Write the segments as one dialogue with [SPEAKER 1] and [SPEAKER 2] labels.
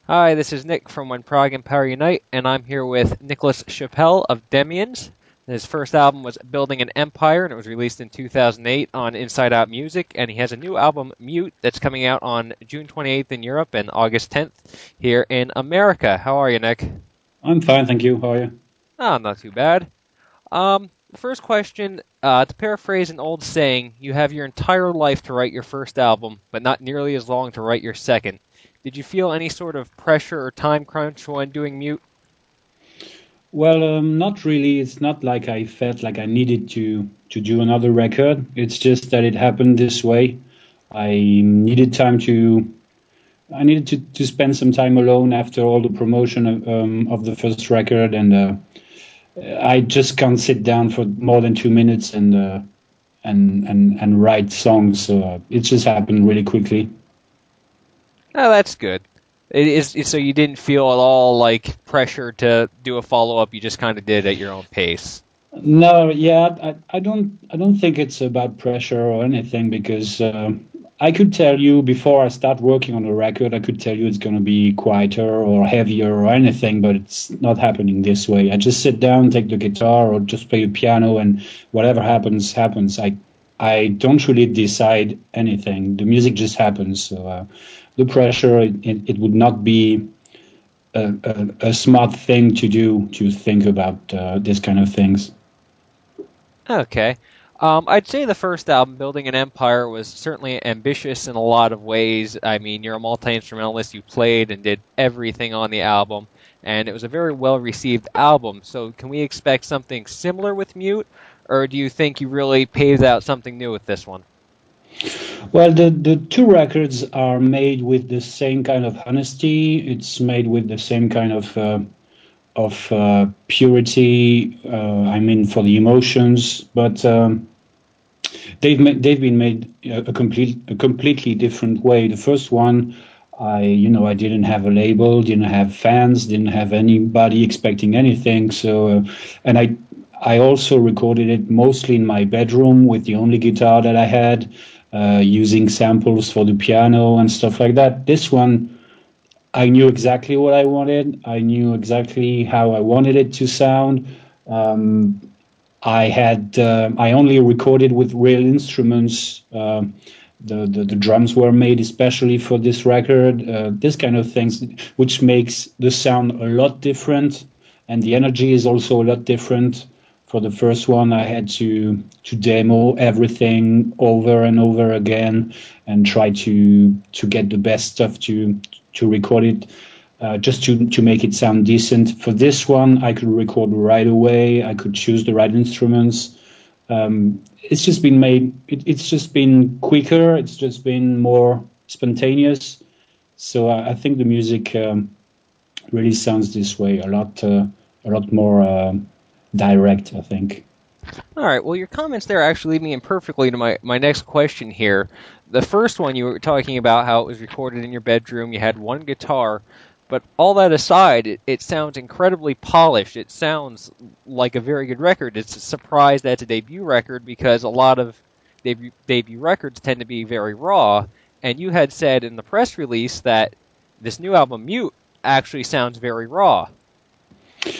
[SPEAKER 1] Hi, this is Nick from Prog and Power Unite, and I'm here with Nicolas Chapel of Demians. His first album was Building an Empire, and it was released in 2008 on Inside Out Music, and he has a new album, Mute, that's coming out on June 28th in Europe and August 10th here in America. How are you, Nick?
[SPEAKER 2] I'm fine, thank you. How are you?
[SPEAKER 1] Oh, not too bad. First question, to paraphrase an old saying, you have your entire life to write your first album, but not nearly as long to write your second. Did you feel any sort of pressure or time crunch when doing Mute?
[SPEAKER 2] Well, not really. It's not like I felt like I needed to do another record. It's just that it happened this way. I needed time to I needed to spend some time alone after all the promotion of the first record, and I just can't sit down for more than 2 minutes and write songs. So it just happened really quickly.
[SPEAKER 1] Oh, that's good. So you didn't feel at all like pressure to do a follow up. You just kind of did it at your own pace.
[SPEAKER 2] No, yeah, I don't think it's about pressure or anything because I could tell you before I start working on the record, I could tell you it's going to be quieter or heavier or anything, but it's not happening this way. I just sit down, take the guitar or just play the piano, and whatever happens, happens. I don't really decide anything. The music just happens. So the pressure, it would not be a smart thing to do to think about this kind of things.
[SPEAKER 1] Okay. I'd say the first album, Building an Empire, was certainly ambitious in a lot of ways. I mean, you're a multi instrumentalist. You played and did everything on the album, and it was a very well received album. So, can we expect something similar with Mute, or do you think you really paved out something new with this one?
[SPEAKER 2] Well, the two records are made with the same kind of honesty. It's made with the same kind of purity. I mean, for the emotions, but they've been made a completely different way. The first one, I didn't have a label, didn't have fans, didn't have anybody expecting anything. So, and I also recorded it mostly in my bedroom with the only guitar that I had, using samples for the piano and stuff like that. This one, I knew exactly what I wanted. I knew exactly how I wanted it to sound. Um, I only recorded with real instruments. The drums were made especially for this record. This kind of things, which makes the sound a lot different, and the energy is also a lot different. For the first one, I had to demo everything over and over again and try to get the best stuff to record it, just to make it sound decent. For this one, I could record right away. I could choose the right instruments. It's just been made. It's just been quicker. It's just been more spontaneous. So I think the music really sounds this way a lot more direct, I think.
[SPEAKER 1] All right. Well, your comments there actually lead me in perfectly to my next question here. The first one, you were talking about how it was recorded in your bedroom. You had one guitar, but all that aside, it sounds incredibly polished. It sounds like a very good record. It's a surprise that it's a debut record because a lot of debut records tend to be very raw. And you had said in the press release that this new album, Mute, actually sounds very raw.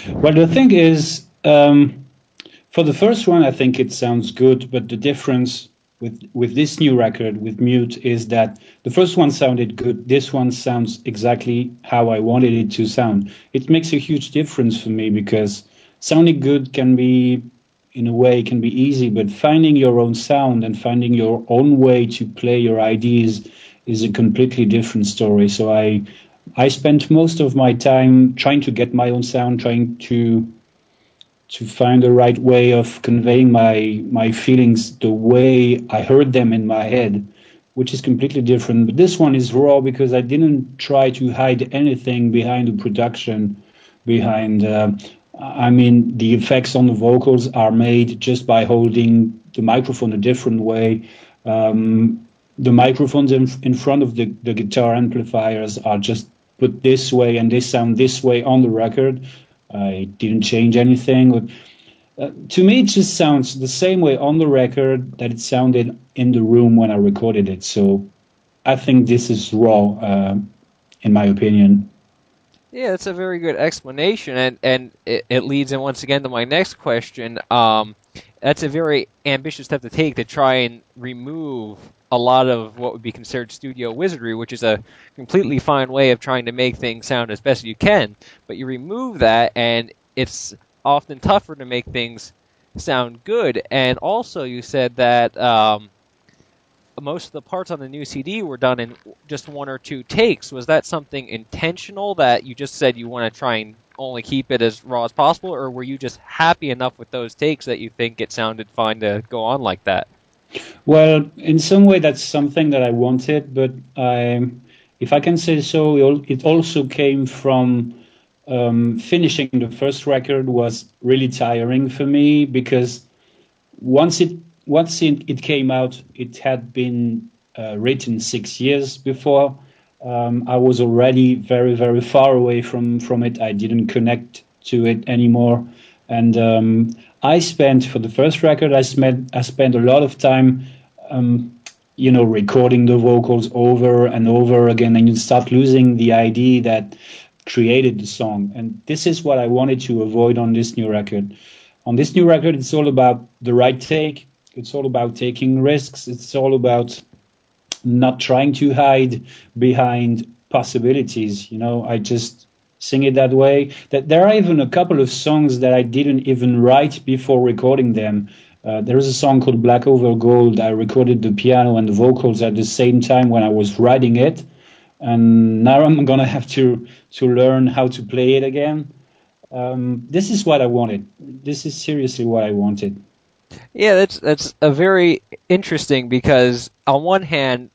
[SPEAKER 2] Well, the thing is, for the first one, I think it sounds good, but the difference with this new record with Mute is that the first one sounded good. This one sounds exactly how I wanted it to sound. It makes a huge difference for me because sounding good can be, in a way, can be easy, but finding your own sound and finding your own way to play your ideas is a completely different story. So I spent most of my time trying to get my own sound, trying to find the right way of conveying my feelings the way I heard them in my head, which is completely different. But this one is raw because I didn't try to hide anything behind the production, behind. I mean, the effects on the vocals are made just by holding the microphone a different way. The microphones in front of the guitar amplifiers are just put this way and they sound this way on the record. I didn't change anything. To me, it just sounds the same way on the record that it sounded in the room when I recorded it. So I think this is raw, in my opinion.
[SPEAKER 1] Yeah, that's a very good explanation, and it leads in once again to my next question. That's a very ambitious step to take to try and remove a lot of what would be considered studio wizardry, which is a completely fine way of trying to make things sound as best you can. But you remove that, and it's often tougher to make things sound good. And also, you said that most of the parts on the new CD were done in just one or two takes. Was that something intentional that you just said you want to try and only keep it as raw as possible, or were you just happy enough with those takes that you think it sounded fine to go on like that?
[SPEAKER 2] Well, in some way, that's something that I wanted, but if I can say so, it also came from finishing the first record was really tiring for me because once it came out, it had been written 6 years before. I was already very very far away from it. I didn't connect to it anymore, and I spent for the first record. I spent a lot of time, recording the vocals over and over again, and you start losing the idea that created the song. And this is what I wanted to avoid on this new record. On this new record, it's all about the right take. It's all about taking risks. It's all about not trying to hide behind possibilities. I just sing it that way. That there are even a couple of songs that I didn't even write before recording them. There is a song called Black Over Gold. I recorded the piano and the vocals at the same time when I was writing it, and now I'm gonna have to learn how to play it again. This is what I wanted. This is seriously what I wanted.
[SPEAKER 1] Yeah, that's a very interesting because on one hand,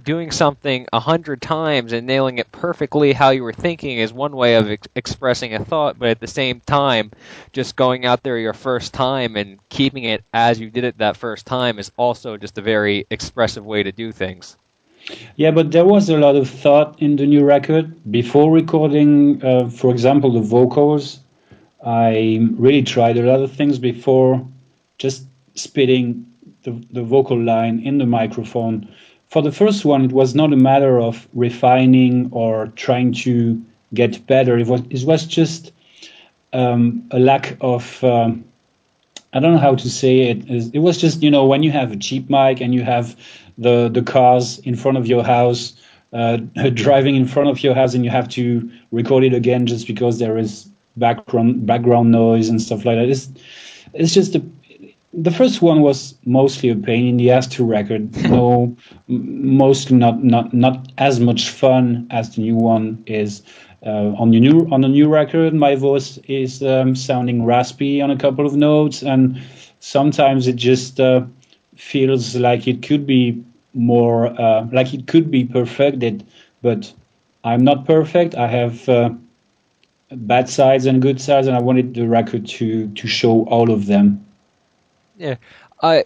[SPEAKER 1] doing something 100 times and nailing it perfectly how you were thinking is one way of expressing a thought, but at the same time, just going out there your first time and keeping it as you did it that first time is also just a very expressive way to do things.
[SPEAKER 2] Yeah, but there was a lot of thought in the new record before recording. For example, the vocals. I really tried a lot of things before just spitting the vocal line in the microphone. For the first one, it was not a matter of refining or trying to get better. It was just a lack of I don't know how to say it. It was just, when you have a cheap mic and you have the cars in front of your house, driving in front of your house, and you have to record it again just because there is background noise and stuff like that. It's just the first one was mostly a pain in the ass to record. No, mostly not as much fun as the new one is. On the new record, my voice is sounding raspy on a couple of notes, and sometimes it just feels like it could be more, like it could be perfected. But I'm not perfect. I have bad sides and good sides, and I wanted the record to show all of them.
[SPEAKER 1] Yeah. Uh,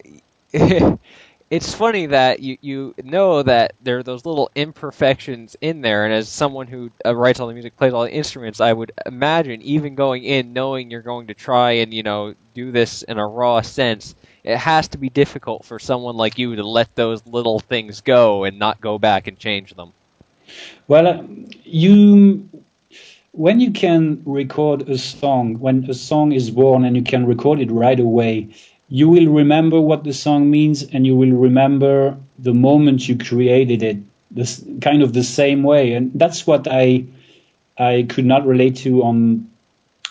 [SPEAKER 1] it's funny that you know that there are those little imperfections in there, and as someone who writes all the music, plays all the instruments, I would imagine even going in knowing you're going to try and do this in a raw sense, it has to be difficult for someone like you to let those little things go and not go back and change them.
[SPEAKER 2] Well, you when you can record a song, when a song is born and you can record it right away, you will remember what the song means and you will remember the moment you created it, this kind of the same way. And that's what I could not relate to on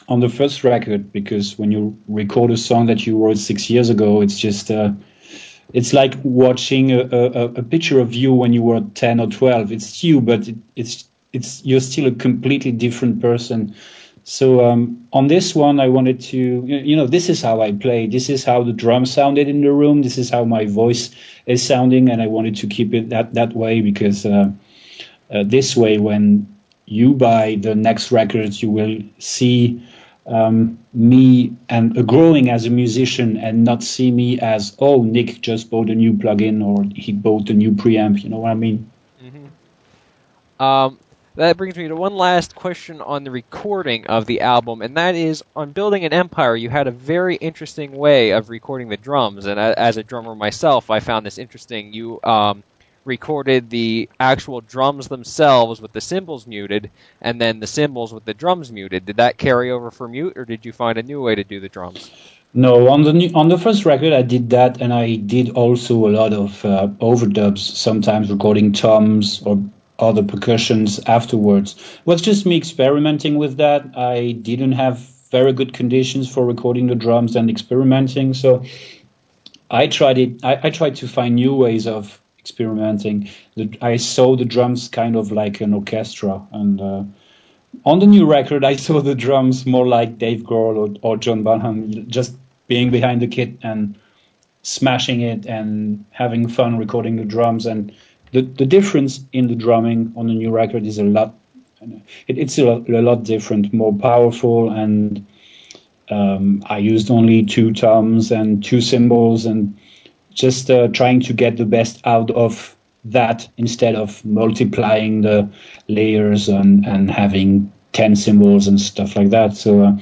[SPEAKER 2] the first record, because when you record a song that you wrote 6 years ago, it's just it's like watching a picture of you when you were 10 or 12. It's you, but it's you're still a completely different person. So on this one, I wanted to, this is how I play. This is how the drum sounded in the room. This is how my voice is sounding, and I wanted to keep it that way because this way, when you buy the next records, you will see me and growing as a musician, and not see me as, oh, Nick just bought a new plugin or he bought a new preamp. You know what I mean?
[SPEAKER 1] hmm Um, that brings me to one last question on the recording of the album, and that is on Building an Empire. You had a very interesting way of recording the drums, and as a drummer myself, I found this interesting. You recorded the actual drums themselves with the cymbals muted, and then the cymbals with the drums muted. Did that carry over for mute, or did you find a new way to do the drums?
[SPEAKER 2] No, on the first record I did that, and I did also a lot of overdubs, sometimes recording toms or other percussions afterwards. It was just me experimenting with that. I didn't have very good conditions for recording the drums and experimenting, so I tried it. I tried to find new ways of experimenting. I saw the drums kind of like an orchestra, and on the new record, I saw the drums more like Dave Grohl or John Bonham, just being behind the kit and smashing it and having fun recording the drums. And the difference in the drumming on the new record is a lot. It's a lot different, more powerful, and I used only two toms and two cymbals, and just trying to get the best out of that instead of multiplying the layers and having 10 cymbals and stuff like that. So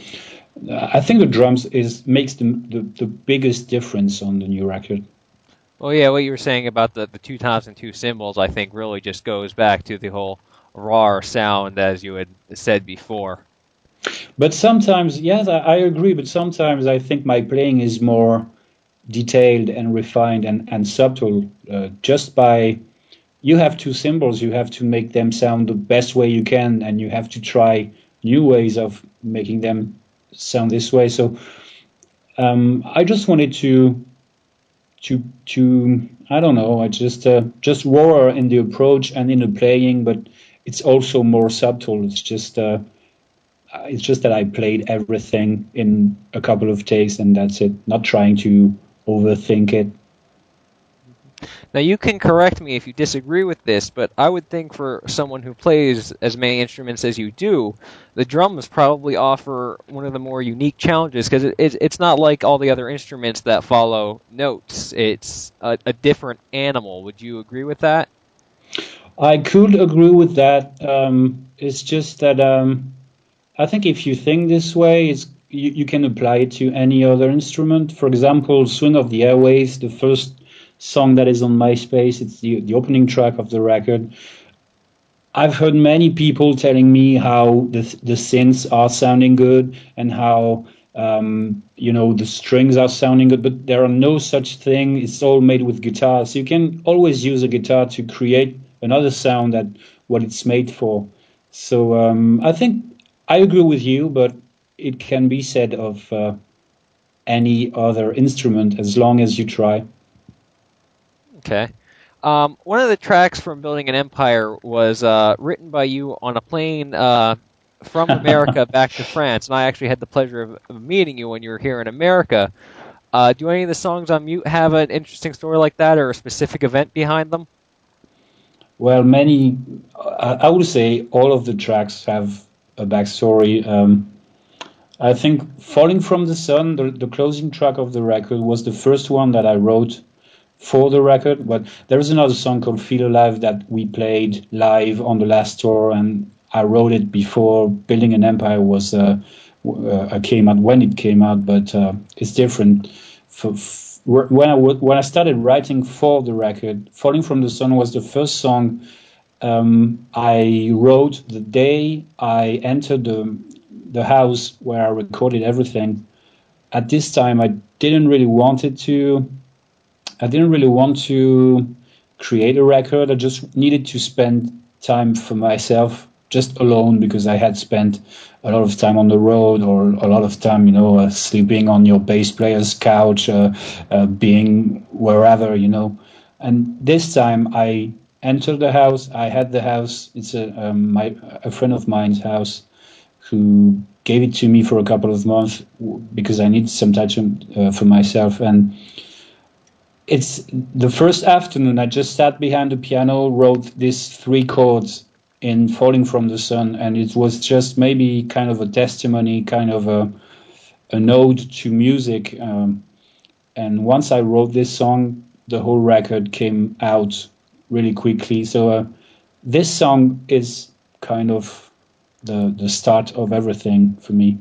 [SPEAKER 2] I think the drums makes the biggest difference on the new record.
[SPEAKER 1] Well, yeah, what you were saying about the 2002 cymbals, I think, really just goes back to the whole raw sound, as you had said before.
[SPEAKER 2] But sometimes, yes, I agree, but sometimes I think my playing is more detailed and refined and subtle just by you have two cymbals, you have to make them sound the best way you can, and you have to try new ways of making them sound this way. So I just wanted to I don't know, I just raw in the approach and in the playing, but it's also more subtle. It's just that I played everything in a couple of takes and that's it, not trying to overthink it.
[SPEAKER 1] Now, you can correct me if you disagree with this, but I would think for someone who plays as many instruments as you do, the drums probably offer one of the more unique challenges because it's not like all the other instruments that follow notes. It's a different animal. Would you agree with that?
[SPEAKER 2] I could agree with that. It's just that I think if you think this way, you can apply it to any other instrument. For example, Swing of the Airways, the first song that is on MySpace, it's the opening track of the record. I've heard many people telling me how the synths are sounding good and how the strings are sounding good, but there are no such thing. It's all made with guitar, so you can always use a guitar to create another sound that what it's made for. So I think I agree with you, but it can be said of any other instrument as long as you try.
[SPEAKER 1] Okay. One of the tracks from Building an Empire was written by you on a plane from America back to France, and I actually had the pleasure of meeting you when you were here in America. Do any of the songs on Mute have an interesting story like that, or a specific event behind them?
[SPEAKER 2] Well, I would say all of the tracks have a backstory. I think Falling from the Sun, the closing track of the record, was the first one that I wrote for the record. But there is another song called Feel Alive that we played live on the last tour, and I wrote it before Building an Empire was came out, when it came out, but it's different. When I started writing for the record, Falling from the Sun was the first song I wrote the day I entered the house where I recorded everything. At this time, I didn't really want it to. I didn't really want to create a record. I just needed to spend time for myself, just alone, because I had spent a lot of time on the road or a lot of time, sleeping on your bass player's couch, being wherever, And this time I entered the house. I had the house. It's a friend of mine's house who gave it to me for a couple of months because I needed some time for myself. And it's the first afternoon I just sat behind the piano, wrote these three chords in Falling from the Sun, and it was just maybe kind of a testimony, kind of an ode to music. And once I wrote this song, the whole record came out really quickly. So this song is kind of the start of everything for me.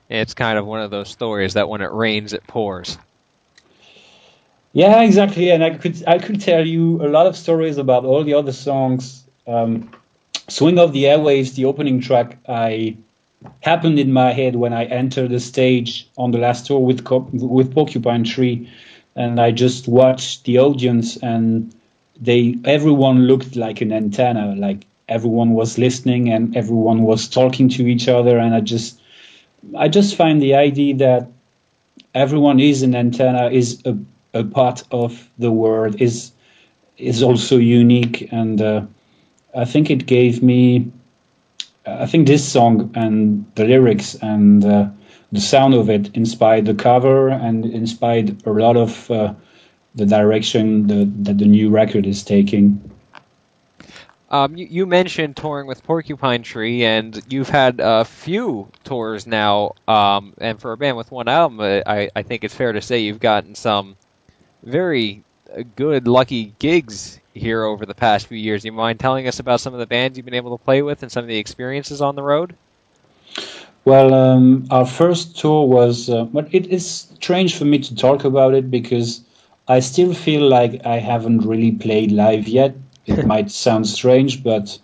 [SPEAKER 1] It's kind of one of those stories that when it rains, it pours.
[SPEAKER 2] Yeah, exactly. And I could tell you a lot of stories about all the other songs. Swing of the Airwaves, the opening track, I happened in my head when I entered the stage on the last tour with Porcupine Tree, and I just watched the audience, and everyone looked like an antenna, like everyone was listening and everyone was talking to each other, and I just find the idea that everyone is an antenna, is a part of the world, is also unique, and I think it gave me I think this song and the lyrics and the sound of it inspired the cover and inspired a lot of the direction that the new record is taking.
[SPEAKER 1] You mentioned touring with Porcupine Tree, and you've had a few tours now. And for a band with one album, I think it's fair to say you've gotten some very good, lucky gigs here over the past few years. You mind telling us about some of the bands you've been able to play with and some of the experiences on the road?
[SPEAKER 2] Well, our first tour was, but it is strange for me to talk about it because I still feel like I haven't really played live yet. It might sound strange, but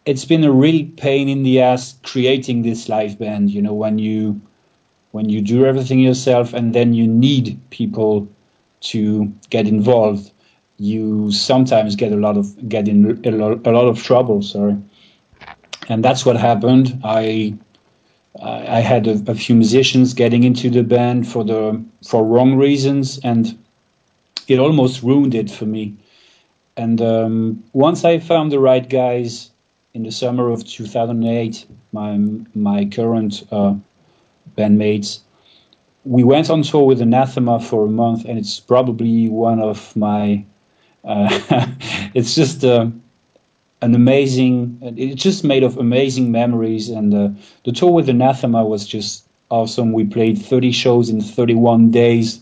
[SPEAKER 2] it's been a real pain in the ass creating this live band. You know, when you do everything yourself and then you need people to get involved, you sometimes get in a lot of trouble. Sorry, and that's what happened. I had a few musicians getting into the band for wrong reasons, and it almost ruined it for me. And once I found the right guys in the summer of 2008, my current bandmates, we went on tour with Anathema for a month, and it's probably one of my. It's just an amazing. It's just made of amazing memories, and the tour with Anathema was just awesome. We played 30 shows in 31 days,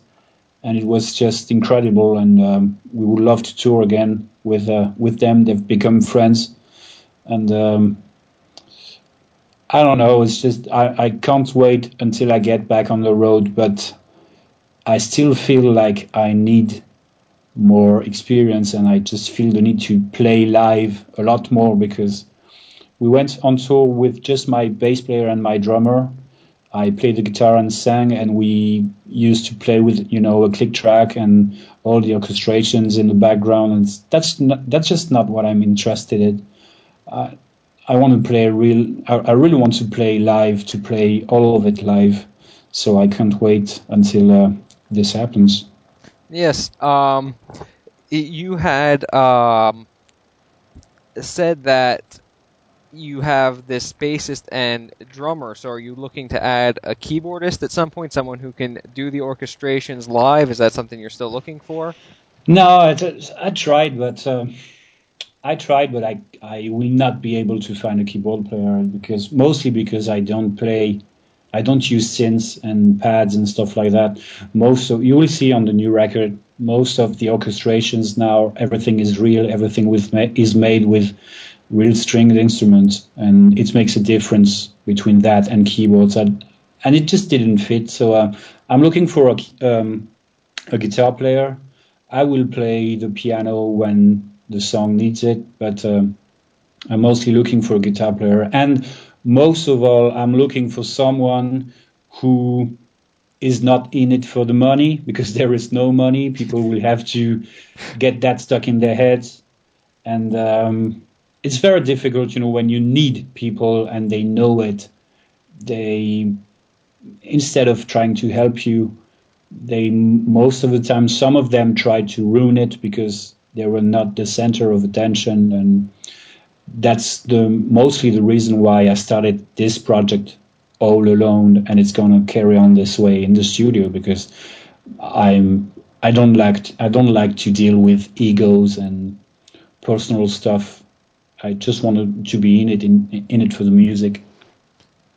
[SPEAKER 2] and it was just incredible. And we would love to tour again with them. They've become friends, and I don't know. It's just I can't wait until I get back on the road, but I still feel like I need more experience, and I just feel the need to play live a lot more because we went on tour with just my bass player and my drummer. I played the guitar and sang, and we used to play with a click track and all the orchestrations in the background, and that's just not what I'm interested in. I want to play real. I really want to play live, to play all of it live. So I can't wait until this happens.
[SPEAKER 1] Yes. You had said that you have this bassist and drummer. So are you looking to add a keyboardist at some point, someone who can do the orchestrations live? Is that something you're still looking for?
[SPEAKER 2] No, I tried, but I will not be able to find a keyboard player because mostly because I don't use synths and pads and stuff like that. Most of you will see on the new record, most of the orchestrations now, everything is real, everything is made with real stringed instruments, and it makes a difference between that and keyboards. And it just didn't fit. So I'm looking for a guitar player. I will play the piano when the song needs it, but I'm mostly looking for a guitar player. And most of all, I'm looking for someone who is not in it for the money because there is no money. People will have to get that stuck in their heads. And it's very difficult, when you need people and they know it, they, instead of trying to help you, they most of the time, some of them try to ruin it because they were not the center of attention, and that's the mostly the reason why I started this project all alone, and it's gonna carry on this way in the studio because I don't like to deal with egos and personal stuff. I just wanted to be in it for the music.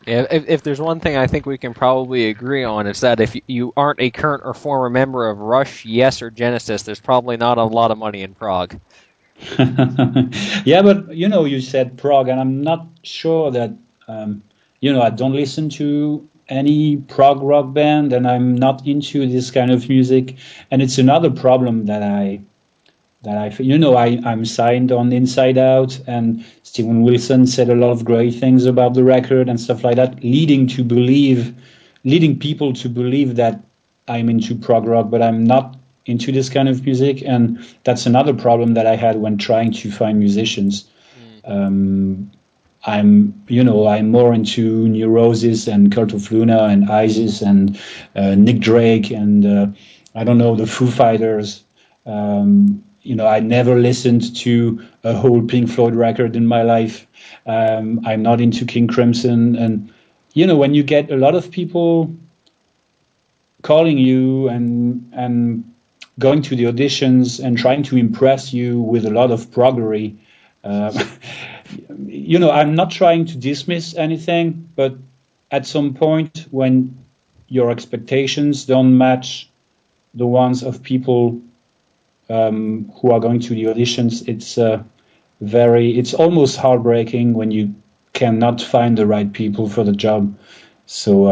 [SPEAKER 1] Yeah, if there's one thing I think we can probably agree on, it's that if you aren't a current or former member of Rush, Yes, or Genesis, there's probably not a lot of money in Prague.
[SPEAKER 2] Yeah, but you said prog, and I'm not sure that I don't listen to any prog rock band, and I'm not into this kind of music. And it's another problem I'm signed on Inside Out, and Steven Wilson said a lot of great things about the record and stuff like that, leading people to believe that I'm into prog rock, but I'm not into this kind of music. And that's another problem that I had when trying to find musicians.
[SPEAKER 1] Mm.
[SPEAKER 2] I'm more into Neurosis and Cult of Luna and Isis and Nick Drake and I don't know, the Foo Fighters. I never listened to a whole Pink Floyd record in my life. I'm not into King Crimson. And, when you get a lot of people calling you and going to the auditions and trying to impress you with a lot of proggery, uh, I'm not trying to dismiss anything, but at some point when your expectations don't match the ones of people who are going to the auditions, it's almost heartbreaking when you cannot find the right people for the job. So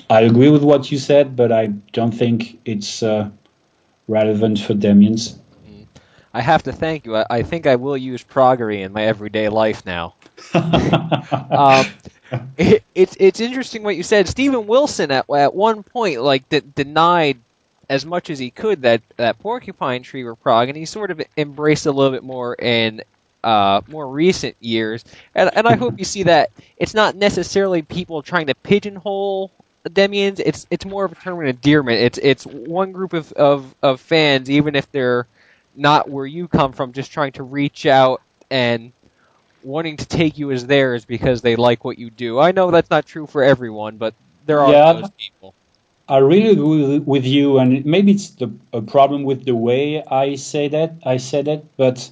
[SPEAKER 2] I agree with what you said, but I don't think it's relevant for Demians.
[SPEAKER 1] Mm. I have to thank you. I think I will use proggery in my everyday life now. Um, it's interesting what you said. Stephen Wilson at one point like denied as much as he could that Porcupine Tree were prog, and he sort of embraced a little bit more in more recent years. And I hope you see that it's not necessarily people trying to pigeonhole Demians. It's more of a term of endearment. It's one group of fans, even if they're not where you come from, just trying to reach out and wanting to take you as theirs because they like what you do. I know that's not true for everyone, but there are those
[SPEAKER 2] Yeah,
[SPEAKER 1] people.
[SPEAKER 2] I really agree with you, and maybe it's a problem with the way I say that. I said it, but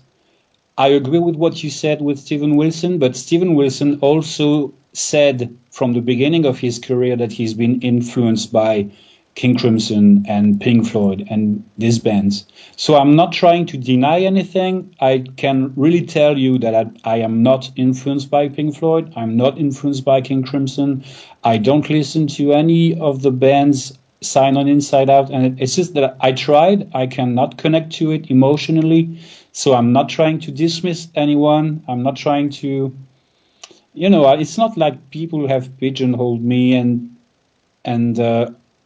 [SPEAKER 2] I agree with what you said with Steven Wilson, but Steven Wilson also said from the beginning of his career that he's been influenced by King Crimson and Pink Floyd and these bands. So I'm not trying to deny anything. I can really tell you that I am not influenced by Pink Floyd. I'm not influenced by King Crimson. I don't listen to any of the bands signed on Inside Out. And it's just that I tried. I cannot connect to it emotionally. So I'm not trying to dismiss anyone. I'm not trying to, it's not like people have pigeonholed me and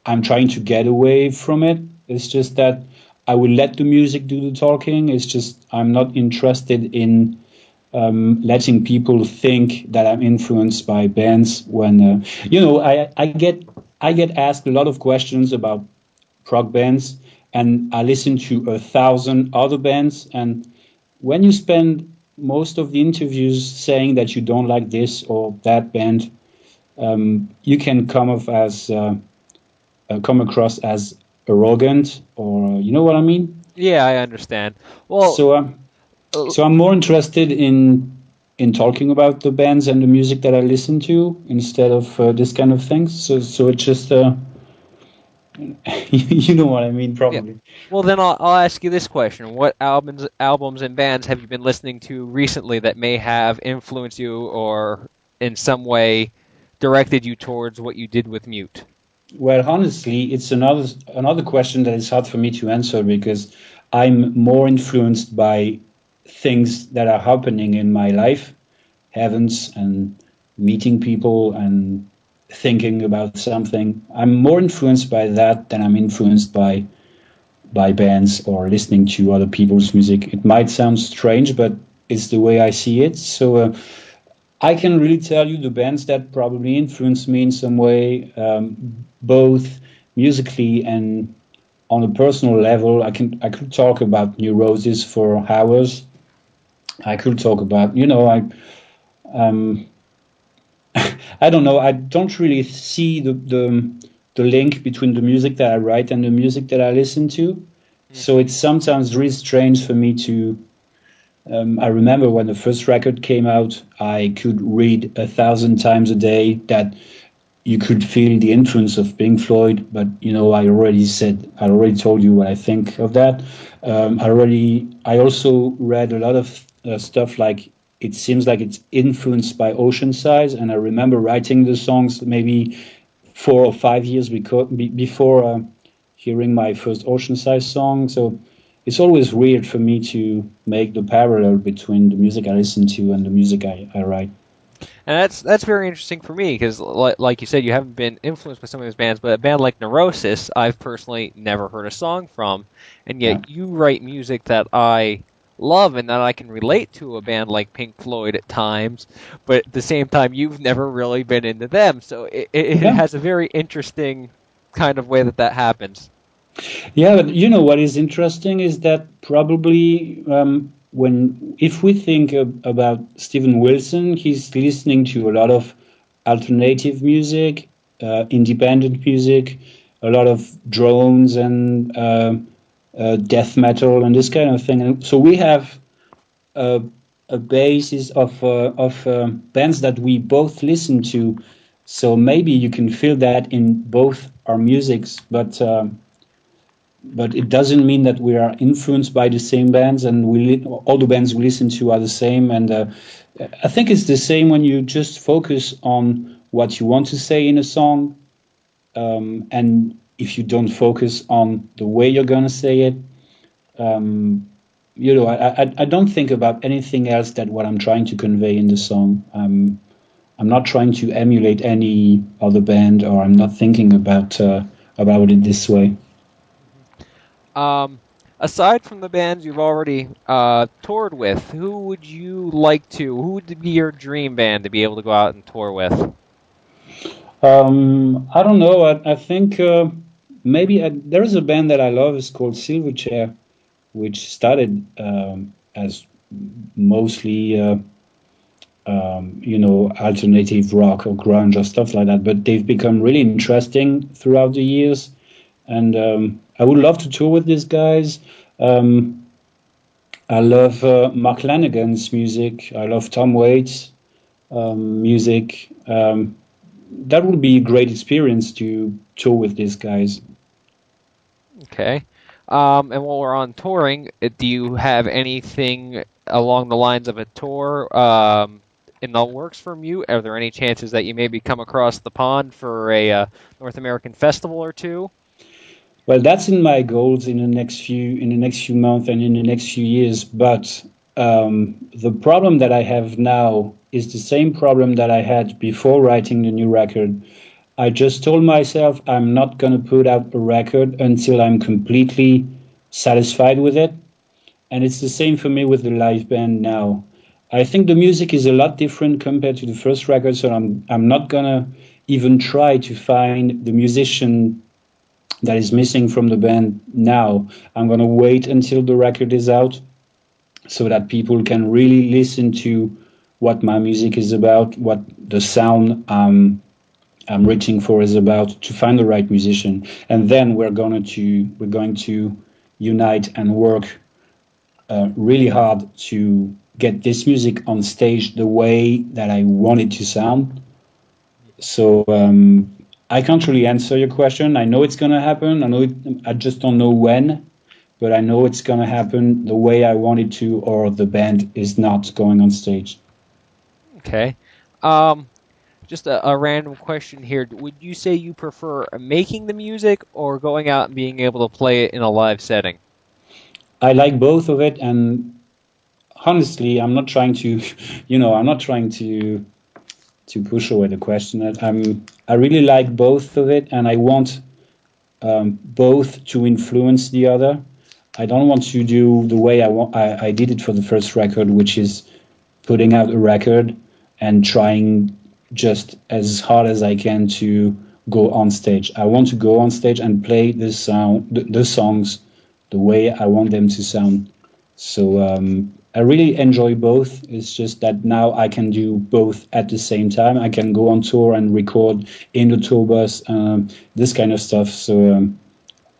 [SPEAKER 2] I'm trying to get away from it. It's just that I will let the music do the talking. It's just I'm not interested in letting people think that I'm influenced by bands. When I get asked a lot of questions about prog bands, and I listen to 1,000 other bands. And when you spend most of the interviews saying that you don't like this or that band, you can come across as arrogant, or you know what I mean.
[SPEAKER 1] Yeah, I understand. Well,
[SPEAKER 2] So, um,
[SPEAKER 1] uh,
[SPEAKER 2] so I'm more interested in talking about the bands and the music that I listen to instead of this kind of things. So it's just you know what I mean,
[SPEAKER 1] yeah.
[SPEAKER 2] probably.
[SPEAKER 1] Well, then I'll ask you this question: what albums, and bands have you been listening to recently that may have influenced you or in some way directed you towards what you did with Mute?
[SPEAKER 2] Well, honestly, it's another question that is hard for me to answer because I'm more influenced by things that are happening in my life, heavens and meeting people and thinking about something. I'm more influenced by that than I'm influenced by bands or listening to other people's music. It might sound strange, but it's the way I see it. So I can really tell you the bands that probably influenced me in some way, both musically and on a personal level. I could talk about Neurosis for hours. I could talk about um, I don't know. I don't really see the link between the music that I write and the music that I listen to. So
[SPEAKER 1] Hmm.
[SPEAKER 2] it's sometimes really strange for me to. I remember when the first record came out, I could read 1,000 times a day that you could feel the influence of Pink Floyd, but I already told you what I think of that. I also read a lot of stuff like it seems like it's influenced by Ocean Size, and I remember writing the songs maybe 4 or 5 years before hearing my first Oceanside song. So it's always weird for me to make the parallel between the music I listen to and the music I write.
[SPEAKER 1] And that's very interesting for me because, like you said, you haven't been influenced by some of those bands, but a band like Neurosis, I've personally never heard a song from, and
[SPEAKER 2] Yeah.
[SPEAKER 1] yet you write music that I love and that I can relate to a band like Pink Floyd at times, but at the same time, you've never really been into them, so it
[SPEAKER 2] Yeah.
[SPEAKER 1] has a very interesting kind of way that happens.
[SPEAKER 2] Yeah, but you know what is interesting is that probably when if we think about Steven Wilson, he's listening to a lot of alternative music, independent music, a lot of drones and death metal and this kind of thing. And so we have a, a basis of bands that we both listen to. So maybe you can feel that in both our musics, but it doesn't mean that we are influenced by the same bands and all the bands we listen to are the same. And I think it's the same when you just focus on what you want to say in a song, and if you don't focus on the way you're going to say it. I don't think about anything else than what I'm trying to convey in the song. I'm not trying to emulate any other band, or I'm not thinking about it this way.
[SPEAKER 1] Um, Aside from the bands you've already toured with, who would you like to? Who would be your dream band to be able to go out and tour with?
[SPEAKER 2] I don't know. I think maybe there is a band that I love. It's called Silverchair, which started as mostly alternative rock or grunge or stuff like that. But they've become really interesting throughout the years, and I would love to tour with these guys. Um, I love Mark Lanigan's music. I love Tom Waits' music. That would be a great experience to tour with these guys.
[SPEAKER 1] Okay. And while we're on touring, do you have anything along the lines of a tour in the works from you? Are there any chances that you maybe come across the pond for a North American festival or two?
[SPEAKER 2] Well, that's in my goals in the next few months and in the next few years. But the problem that I have now is the same problem that I had before writing the new record. I just told myself I'm not going to put out a record until I'm completely satisfied with it. And it's the same for me with the live band now. I think the music is a lot different compared to the first record, so I'm not gonna even try to find the musician that is missing from the band now. I'm gonna wait until the record is out so that people can really listen to what my music is about, what the sound I'm reaching for is about, to find the right musician, and then we're going to unite and work really hard to get this music on stage the way that I want it to sound. So I can't really answer your question. I know it's gonna happen. I just don't know when, but I know it's gonna happen the way I want it to, or the band is not going on stage.
[SPEAKER 1] Okay. Um, just a random question here. Would you say you prefer making the music or going out and being able to play it in a live setting?
[SPEAKER 2] I like both of it, and honestly, I'm not trying to, I'm not trying to push away the question. I really like both of it, and I want both to influence the other. I don't want to do the way I did it for the first record, which is putting out a record and trying just as hard as I can to go on stage. I want to go on stage and play the songs the way I want them to sound. So I really enjoy both. It's just that now I can do both at the same time. I can go on tour and record in the tour bus, this kind of stuff. So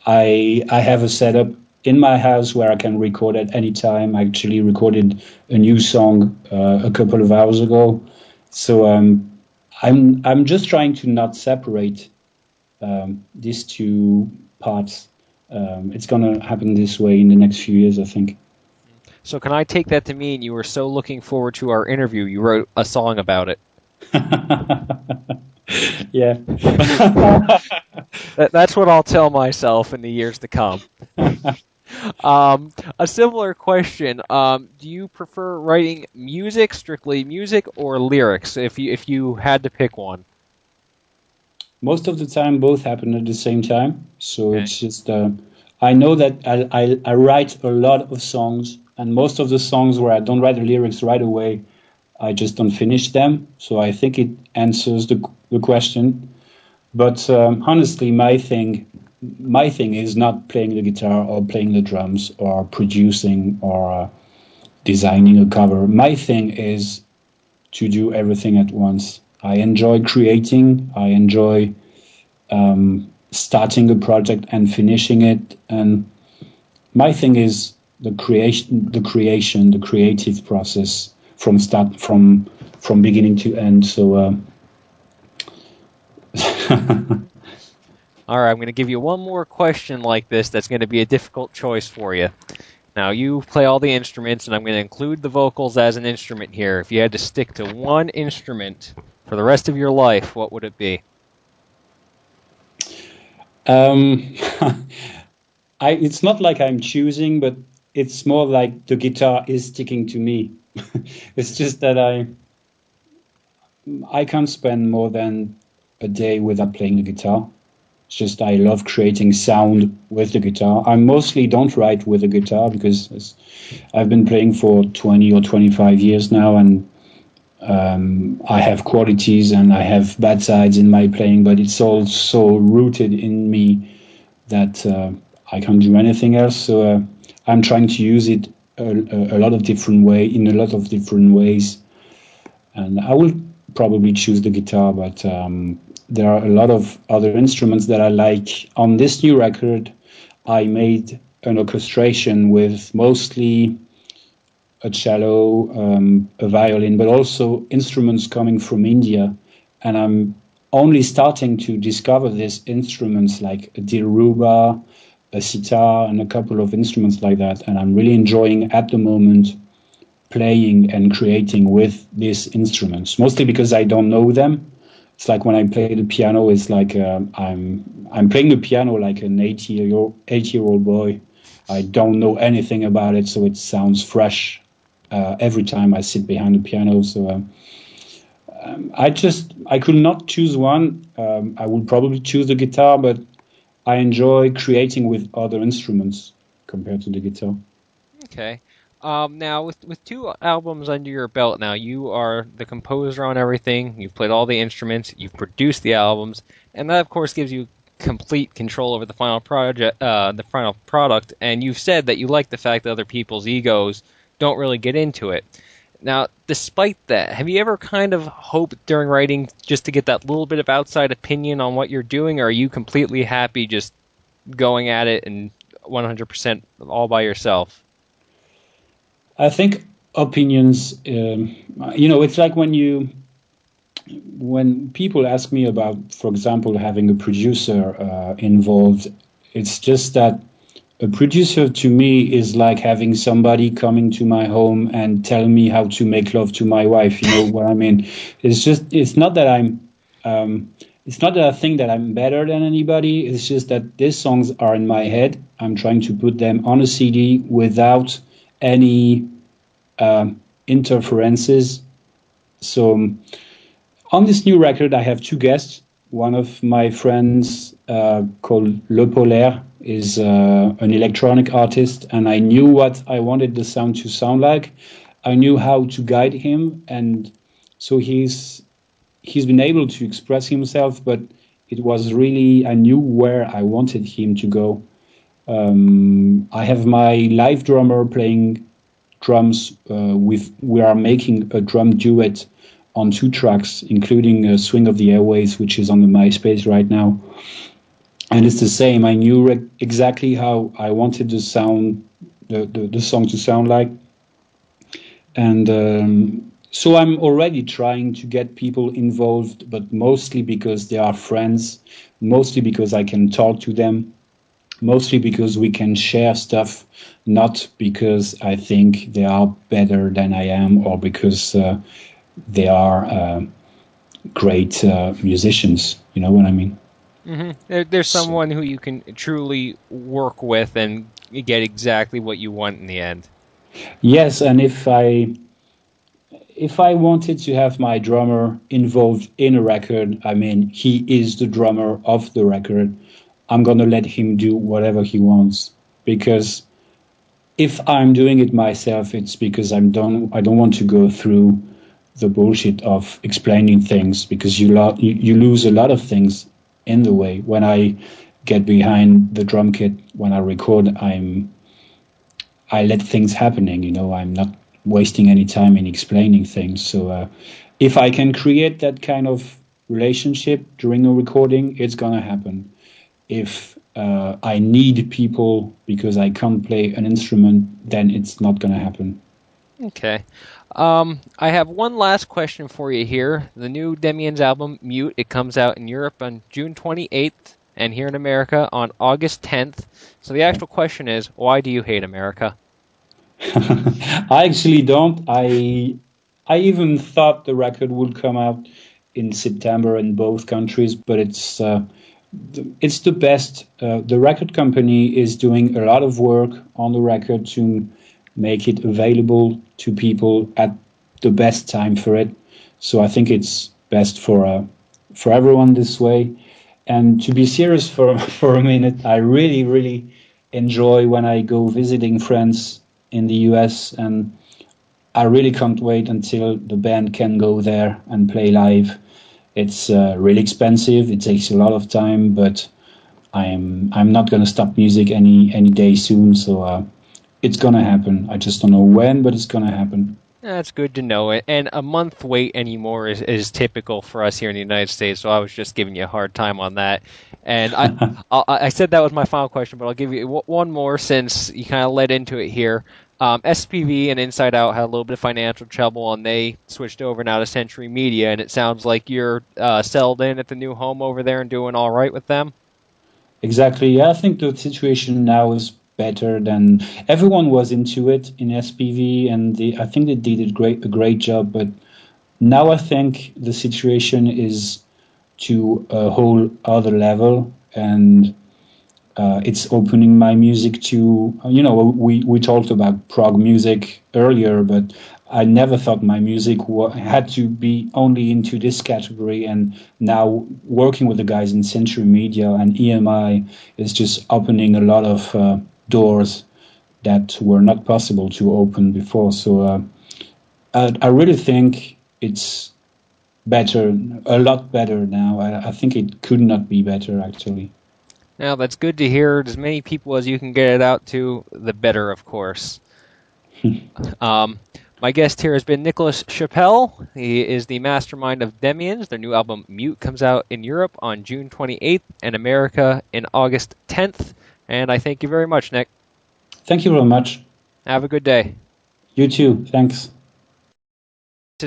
[SPEAKER 2] I have a setup in my house where I can record at any time. I actually recorded a new song a couple of hours ago. So I'm just trying to not separate these two parts. It's gonna happen this way in the next few years, I think.
[SPEAKER 1] So can I take that to mean you were so looking forward to our interview, you wrote a song about it?
[SPEAKER 2] Yeah.
[SPEAKER 1] That's what I'll tell myself in the years to come. A similar question. Do you prefer writing music, strictly music, or lyrics? If you had to pick one.
[SPEAKER 2] Most of the time, both happen at the same time. So
[SPEAKER 1] Okay.
[SPEAKER 2] it's just, I know that I write a lot of songs, and most of the songs where I don't write the lyrics right away, I just don't finish them. So I think it answers the question. But honestly, my thing is not playing the guitar or playing the drums or producing or designing a cover. My thing is to do everything at once. I enjoy creating. I enjoy starting a project and finishing it. And my thing is the creative process from beginning to end. So
[SPEAKER 1] All right, I'm going to give you one more question like this that's going to be a difficult choice for you. Now, you play all the instruments, and I'm going to include the vocals as an instrument here. If you had to stick to one instrument for the rest of your life, what would it be?
[SPEAKER 2] um, it's not like I'm choosing, but it's more like the guitar is sticking to me. It's just that I can't spend more than a day without playing the guitar. It's just I love creating sound with the guitar. I mostly don't write with the guitar because I've been playing for 20 or 25 years now, and I have qualities and I have bad sides in my playing, but it's all so rooted in me that I can't do anything else. So I'm trying to use it a lot of different in a lot of different ways, and I will probably choose the guitar, but there are a lot of other instruments that I like. On this new record, I made an orchestration with mostly a cello, a violin, but also instruments coming from India. And I'm only starting to discover these instruments like a dilruba, a sitar, and a couple of instruments like that. And I'm really enjoying at the moment playing and creating with these instruments, mostly because I don't know them. It's like when I play the piano, it's like I'm playing the piano like an 8-year-old boy. I don't know anything about it, so it sounds fresh every time I sit behind the piano. So I could not choose one. I would probably choose the guitar, but I enjoy creating with other instruments compared to the guitar.
[SPEAKER 1] Okay. Now with two albums under your belt now, you are the composer on everything. You've played all the instruments, you've produced the albums, and that of course gives you complete control over the final product. And you've said that you like the fact that other people's egos don't really get into it. Now, despite that, have you ever kind of hoped during writing just to get that little bit of outside opinion on what you're doing, or are you completely happy just going at it and 100% all by yourself?
[SPEAKER 2] I think opinions, it's like when people ask me about, for example, having a producer involved, it's just that a producer to me is like having somebody coming to my home and tell me how to make love to my wife. You know what I mean? It's not that it's not that I think that I'm better than anybody. It's just that these songs are in my head. I'm trying to put them on a CD without any interferences. So on this new record, I have two guests. One of my friends called Le Polaire is an electronic artist, and I knew what I wanted the sound to sound like. I knew how to guide him, and so he's been able to express himself. But it was really I knew where I wanted him to go. I have my live drummer playing drums. We are making a drum duet on two tracks, including "Swing of the Airways," which is on the MySpace right now. And it's the same. I knew exactly how I wanted the song to sound like, and so I'm already trying to get people involved, but mostly because they are friends, mostly because I can talk to them, mostly because we can share stuff, not because I think they are better than I am or because they are great musicians. You know what I mean?
[SPEAKER 1] There's
[SPEAKER 2] So,
[SPEAKER 1] someone who you can truly work with and get exactly what you want in the end.
[SPEAKER 2] yes, and if I wanted to have my drummer involved in a record, I mean, he is the drummer of the record. I'm gonna let him do whatever he wants because if I'm doing it myself, it's because I don't want to go through the bullshit of explaining things because you lose a lot of things in the way. When I get behind the drum kit, when I record, I let things happening. You know, I'm not wasting any time in explaining things. So if I can create that kind of relationship during a recording, it's gonna happen. If I need people because I can't play an instrument, then it's not gonna happen.
[SPEAKER 1] Okay. I have one last question for you here. The new Demians album, Mute, it comes out in Europe on June 28th and here in America on August 10th. So the actual question is, why do you hate America?
[SPEAKER 2] I actually don't. I even thought the record would come out in September in both countries, but it's the best. The record company is doing a lot of work on the record to make it available to people at the best time for it. So I think it's best for everyone this way. And to be serious for for a minute, I really enjoy when I go visiting friends in the US, and I really can't wait until the band can go there and play live. It's really expensive. It takes a lot of time, but I'm not gonna stop music any day soon. So it's gonna happen. I just don't know when, but it's gonna happen.
[SPEAKER 1] That's good to know. And a month wait anymore is typical for us here in the United States. So I was just giving you a hard time on that. And I said that was my final question, but I'll give you one more since you kind of led into it here. SPV and Inside Out had a little bit of financial trouble, and they switched over now to Century Media. And it sounds like you're settled in at the new home over there and doing all right with them.
[SPEAKER 2] Exactly. Yeah, I think the situation now is better than everyone was into it in SPV, and I think they did a great job. But now I think the situation is to a whole other level, and it's opening my music to we talked about prog music earlier, but I never thought my music had to be only into this category. And now working with the guys in Century Media and EMI is just opening a lot of doors that were not possible to open before. So I really think it's better, a lot better now. I think it could not be better actually.
[SPEAKER 1] Now, that's good to hear. As many people as you can get it out to, the better, of course. Um, my guest here has been Nicolas Chapel. He is the mastermind of Demians. Their new album Mute comes out in Europe on June 28th and America in August 10th. And I thank you very much, Nick.
[SPEAKER 2] Thank you very much.
[SPEAKER 1] Have a good day.
[SPEAKER 2] You too. Thanks.